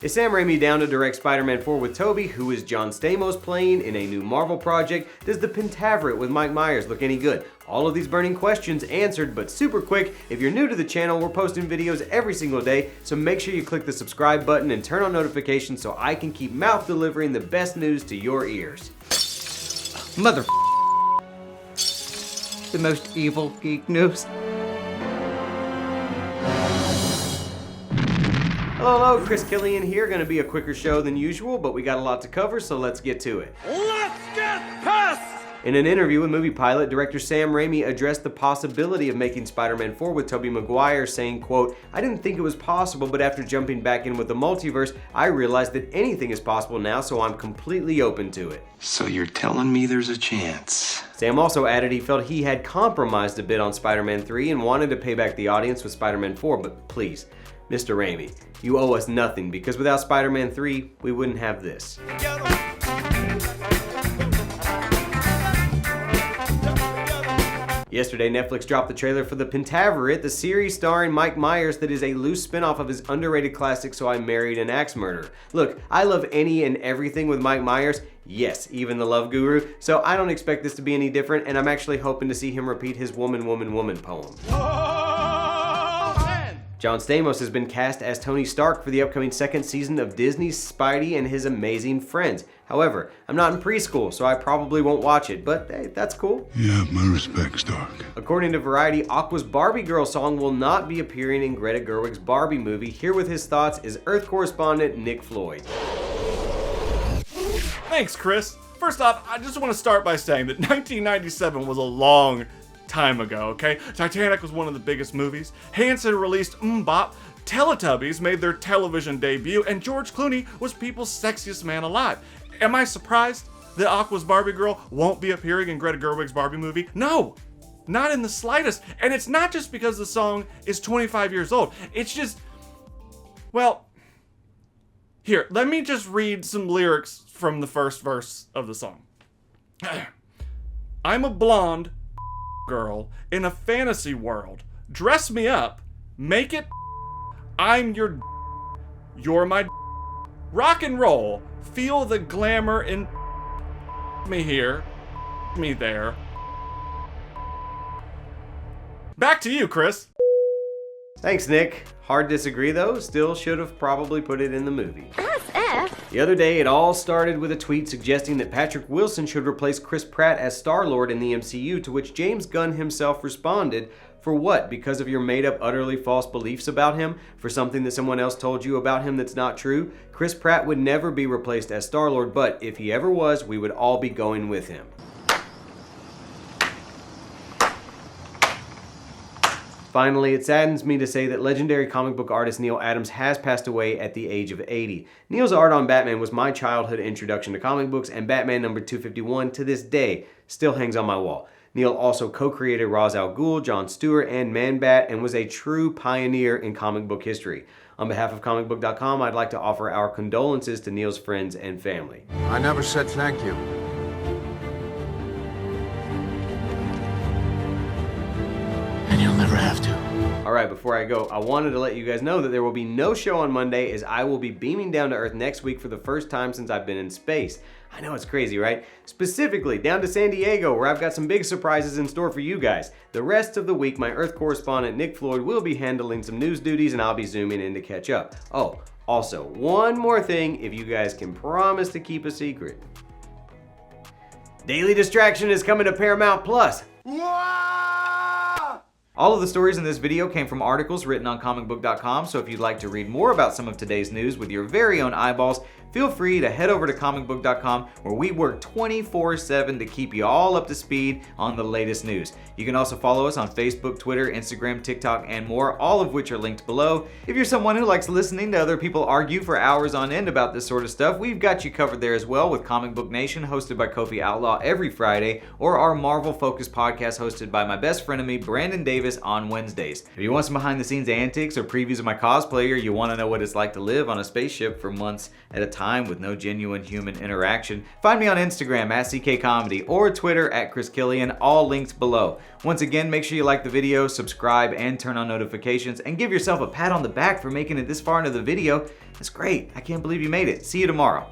Is Sam Raimi down to direct Spider-Man 4 with Tobey? Who is John Stamos playing in a new Marvel project? Does the Pentavarite with Mike Myers look any good? All of these burning questions answered, but super quick. If you're new to the channel, we're posting videos every single day, so make sure you click the subscribe button and turn on notifications so I can keep mouth delivering the best news to your ears. Mother. The most evil geek news. Hello, Chris Killian here. Gonna be a quicker show than usual, but we got a lot to cover, so let's get to it. Let's get pissed! In an interview with Movie Pilot, director Sam Raimi addressed the possibility of making Spider-Man 4 with Tobey Maguire, saying, quote, "I didn't think it was possible, but after jumping back in with the multiverse, I realized that anything is possible now, so I'm completely open to it." So you're telling me there's a chance? Sam also added he felt he had compromised a bit on Spider-Man 3 and wanted to pay back the audience with Spider-Man 4, but please, Mr. Raimi, you owe us nothing, because without Spider-Man 3, we wouldn't have this. Yesterday, Netflix dropped the trailer for The Pentavarite, the series starring Mike Myers that is a loose spin-off of his underrated classic So I Married an Axe Murderer. Look, I love any and everything with Mike Myers, yes, even the Love Guru, so I don't expect this to be any different, and I'm actually hoping to see him repeat his woman, woman, woman poem. John Stamos has been cast as Tony Stark for the upcoming second season of Disney's Spidey and His Amazing Friends. However, I'm not in preschool, so I probably won't watch it, but hey, that's cool. You have my respect, Stark. According to Variety, Aqua's Barbie Girl song will not be appearing in Greta Gerwig's Barbie movie. Here with his thoughts is Earth correspondent Nick Floyd. Thanks, Chris. First off, I just want to start by saying that 1997 was a long time ago, okay? Titanic was one of the biggest movies. Hanson released Bop. Teletubbies made their television debut, and George Clooney was people's sexiest man alive. Am I surprised that Aqua's Barbie Girl won't be appearing in Greta Gerwig's Barbie movie? No, not in the slightest. And it's not just because the song is 25 years old. It's just, well, here, let me just read some lyrics from the first verse of the song. I'm a blonde girl in a fantasy world. Dress me up, make it. I'm your. You're my. Rock and roll. Feel the glamour in me here, me there. Back to you, Chris. Thanks, Nick. Hard disagree though, still should have probably put it in the movie. The other day, it all started with a tweet suggesting that Patrick Wilson should replace Chris Pratt as Starlord in the MCU, to which James Gunn himself responded, "For what? Because of your made-up, utterly false beliefs about him? For something that someone else told you about him that's not true? Chris Pratt would never be replaced as Starlord, but if he ever was, we would all be going with him." Finally, it saddens me to say that legendary comic book artist Neal Adams has passed away at the age of 80. Neal's art on Batman was my childhood introduction to comic books, and Batman number 251 to this day still hangs on my wall. Neal also co-created Ra's al Ghul, John Stewart, and Man-Bat, and was a true pioneer in comic book history. On behalf of ComicBook.com, I'd like to offer our condolences to Neal's friends and family. I never said thank you. And you'll never have to. Alright, before I go, I wanted to let you guys know that there will be no show on Monday, as I will be beaming down to Earth next week for the first time since I've been in space. I know it's crazy, right? Specifically, down to San Diego, where I've got some big surprises in store for you guys. The rest of the week, my Earth correspondent Nick Floyd will be handling some news duties, and I'll be zooming in to catch up. Oh, also, one more thing, if you guys can promise to keep a secret. Daily Distraction is coming to Paramount Plus. All of the stories in this video came from articles written on ComicBook.com, so if you'd like to read more about some of today's news with your very own eyeballs, feel free to head over to ComicBook.com, where we work 24/7 to keep you all up to speed on the latest news. You can also follow us on Facebook, Twitter, Instagram, TikTok, and more, all of which are linked below. If you're someone who likes listening to other people argue for hours on end about this sort of stuff, we've got you covered there as well with Comic Book Nation, hosted by Kofi Outlaw every Friday, or our Marvel-focused podcast hosted by my best frenemy, Brandon Davis, service on Wednesdays. If you want some behind the scenes antics or previews of my cosplay, or you want to know what it's like to live on a spaceship for months at a time with no genuine human interaction, find me on Instagram at CKComedy or Twitter at Chris Killian, all links below. Once again, make sure you like the video, subscribe, and turn on notifications, and give yourself a pat on the back for making it this far into the video. That's great. I can't believe you made it. See you tomorrow.